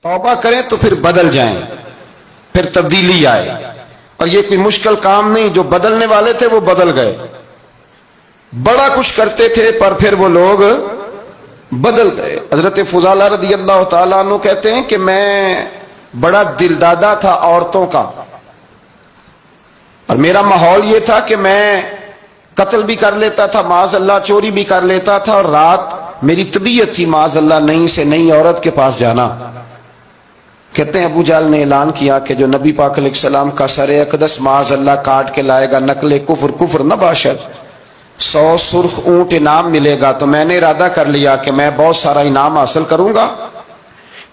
तौबा करें तो फिर बदल जाएं, फिर तब्दीली आए। और ये कोई मुश्किल काम नहीं, जो बदलने वाले थे वो बदल गए। बड़ा कुछ करते थे पर फिर वो लोग बदल गए। हजरत फुजाला रदी अल्लाह ताला अन्हु कहते हैं कि मैं बड़ा दिलदादा था औरतों का, और मेरा माहौल ये था कि मैं कत्ल भी कर लेता था, माज़अल्लाह चोरी भी कर लेता था, और रात मेरी तबीयत थी माज़अल्लाह नई से नई औरत के पास जाना। कहते हैं अबू जहल ने ऐलान किया कि जो नबी पाक अलैहिस्सलाम का सरे अक़दस माज़अल्लाह काट के लाएगा, नकले कुफ्र कुफ्र न बाशर, 100 सुर्ख ऊंट इनाम मिलेगा। तो मैंने इरादा कर लिया कि मैं बहुत सारा इनाम हासिल करूंगा।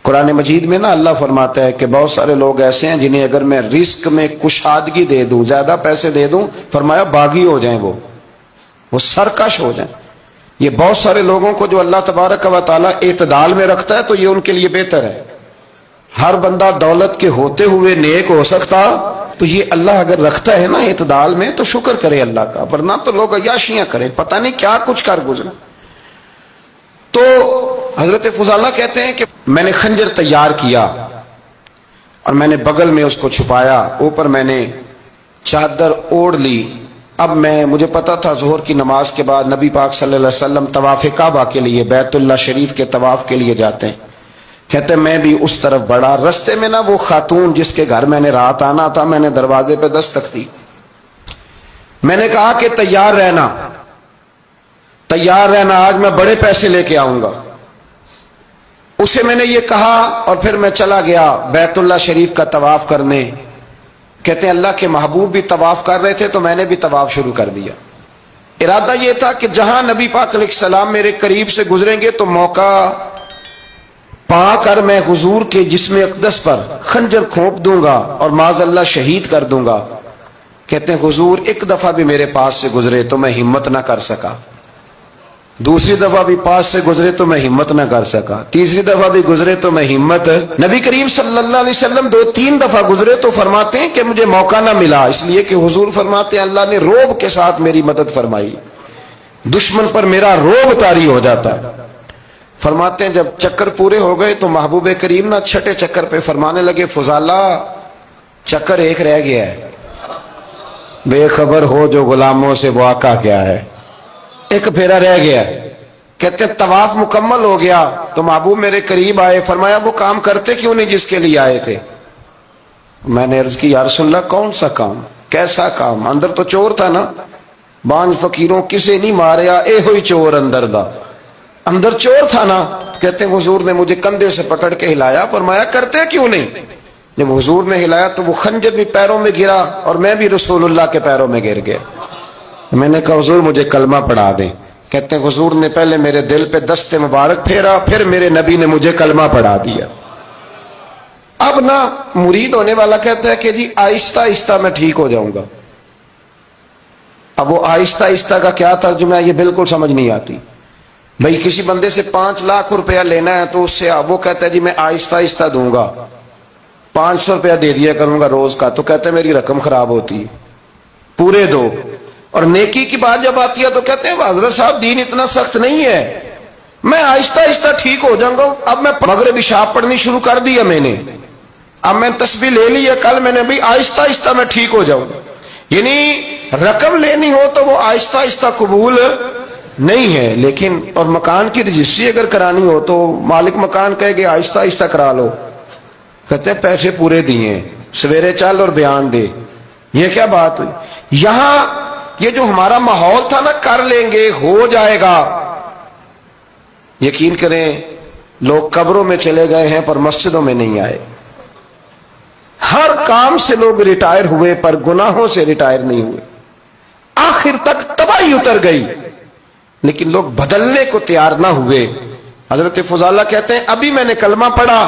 कुरान मजीद में ना अल्लाह फरमाता है कि बहुत सारे लोग ऐसे हैं जिन्हें अगर मैं रिस्क में कुशादगी दे दूं, ज्यादा पैसे दे दूं, फरमाया बागी हो जाएं, वो सरकश हो जाएं। ये बहुत सारे लोगों को जो अल्लाह तबारक व तआला एतदाल में रखता है तो ये उनके लिए बेहतर है। हर बंदा दौलत के होते हुए नेक हो सकता, तो ये अल्लाह अगर रखता है ना एतदाल में तो शुक्र करे अल्लाह का, वरना तो लोग अय्याशियां करें, पता नहीं क्या कुछ कर गुजरे। तो हजरत फुजाला कहते हैं कि मैंने खंजर तैयार किया और मैंने बगल में उसको छुपाया, ऊपर मैंने चादर ओढ़ ली। अब मुझे पता था ज़ोहर की नमाज के बाद नबी पाक सल्लल्लाहु अलैहि वसल्लम तवाफ़े काबा के लिए, बैतुल्लाह शरीफ के तवाफ के लिए जाते हैं। कहते मैं भी उस तरफ बढ़ा। रस्ते में ना वो खातून जिसके घर मैंने रात आना था, मैंने दरवाजे पे दस्तक दी। मैंने कहा कि तैयार रहना, तैयार रहना, आज मैं बड़े पैसे लेके आऊंगा। उसे मैंने ये कहा और फिर मैं चला गया बैतुल्लाह शरीफ का तवाफ करने। कहते हैं अल्लाह के महबूब भी तवाफ कर रहे थे तो मैंने भी तवाफ शुरू कर दिया। इरादा ये था कि जहां नबी पाक अलैहिस्सलाम मेरे करीब से गुजरेंगे तो मौका पाकर मैं हुजूर के जिस्म अक़दस पर खंजर खोप दूंगा और माज़अल्लाह शहीद कर दूंगा। कहते हैं हुजूर एक दफा भी मेरे पास से गुजरे तो मैं हिम्मत ना कर सका, दूसरी दफा भी पास से गुजरे तो मैं हिम्मत ना कर सका, तीसरी दफा भी गुजरे तो मैं हिम्मत, नबी करीम सल्लल्लाहु अलैहि वसल्लम 2-3 दफा गुजरे तो फरमाते हैं कि मुझे मौका ना मिला, इसलिए कि हुजूर फरमाते हैं अल्लाह ने रोब के साथ मेरी मदद फरमाई, दुश्मन पर मेरा रोब तारी हो जाता है। फरमाते हैं जब चक्कर पूरे हो गए तो महबूब करीम ना छठे चक्कर पे फरमाने लगे फुजाला चक्कर एक रह गया है, बेखबर हो जो गुलामों से वो आका क्या है, एक फेरा रह गया। कहते तवाफ मुकम्मल हो गया तो महबूब मेरे करीब आए, फरमाया वो काम करते क्यों नहीं जिसके लिए आए थे। मैंने अर्ज की या रसूलल्लाह कौन सा काम, कैसा काम? अंदर तो चोर था ना, बांझ फकीरों किसे नहीं मारिया, ए हुई चोर अंदर दा, अंदर चोर था ना। कहते हैं हुजूर ने मुझे कंधे से पकड़ के हिलाया, फरमाया करते क्यों नहीं। जब हुजूर ने हिलाया तो वो खंजर भी पैरों में गिरा और मैं भी रसूलुल्लाह के पैरों में गिर गया। मैंने कहा हुजूर मुझे कलमा पढ़ा दें। कहते हैं हुजूर ने पहले मेरे दिल पे दस्ते मुबारक फेरा, फिर मेरे नबी ने मुझे कलमा पढ़ा दिया। अब ना मुरीद होने वाला कहता है कि जी आहिस्ता आहिस्ता मैं ठीक हो जाऊंगा। अब वो आहिस्ता आहिस्ता का क्या तर्जुमा है ये बिल्कुल समझ नहीं आती। भाई किसी बंदे से 5 लाख रुपया लेना है तो उससे वो कहता है जी मैं आहिस्ता आहिस्ता दूंगा, 500 रुपया दे दिया करूंगा रोज का, तो कहते हैं मेरी रकम खराब होती है, पूरे दो। और नेकी की बात जब आती है तो कहते हैं हजरत साहब दीन इतना सख्त नहीं है, मैं आहिस्ता आहिस्ता ठीक हो जाऊंगा। अब मैं मगरिब इशा पढ़नी शुरू कर दी है मैंने, अब मैं तस्बीह ले ली है कल मैंने, भाई आहिस्ता आहिस्ता मैं ठीक हो जाऊंगा। यानी रकम लेनी हो तो वो आहिस्ता आहिस्ता कबूल नहीं है। लेकिन और मकान की रजिस्ट्री अगर करानी हो तो मालिक मकान कहेगा आहिस्ता आहिस्ता करा लो, कहते हैं पैसे पूरे दिए, सवेरे चल और बयान दे। ये क्या बात हुई? यहां ये जो हमारा माहौल था ना, कर लेंगे हो जाएगा, यकीन करें लोग कब्रों में चले गए हैं पर मस्जिदों में नहीं आए। हर काम से लोग रिटायर हुए पर गुनाहों से रिटायर नहीं हुए, आखिर तक तबाही उतर गई लेकिन लोग बदलने को तैयार ना हुए। हजरत फुजाला कहते हैं अभी मैंने कलमा पढ़ा,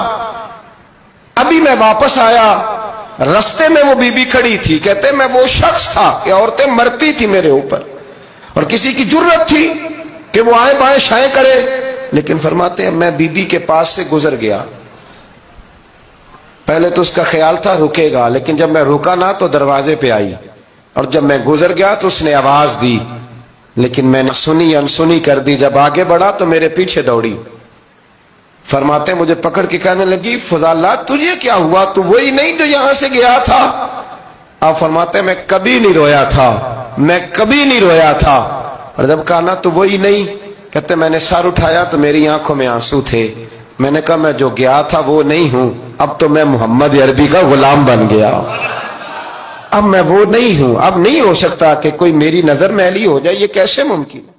अभी मैं वापस आया, रस्ते में वो बीबी खड़ी थी। कहते मैं वो शख्स था कि औरतें मरती थी मेरे ऊपर और किसी की जुर्रत थी कि वो आए बाएं शाएं करे, लेकिन फरमाते हैं मैं बीबी के पास से गुजर गया। पहले तो उसका ख्याल था रुकेगा, लेकिन जब मैं रुका ना तो दरवाजे पे आई, और जब मैं गुजर गया तो उसने आवाज दी, लेकिन मैंने सुनी अनसुनी कर दी। जब आगे बढ़ा तो मेरे पीछे दौड़ी। فرماتے ہیں مجھے پکڑ کے کہنے لگی فضالہ تجھے کیا ہوا، تو وہی نہیں جو یہاں سے گیا تھا؟ آپ فرماتے ہیں میں کبھی نہیں رویا تھا، میں کبھی نہیں رویا تھا۔ اور جب کہا نا تو وہی نہیں، کہتے میں نے سر اٹھایا تو میری آنکھوں میں آنسو تھے، میں نے کہا میں جو گیا تھا وہ نہیں ہوں، اب تو میں محمد عربی کا غلام بن گیا، اب میں وہ نہیں ہوں، اب نہیں ہو سکتا کہ کوئی میری نظر میلی ہو جائے، یہ کیسے ممکن ہے؟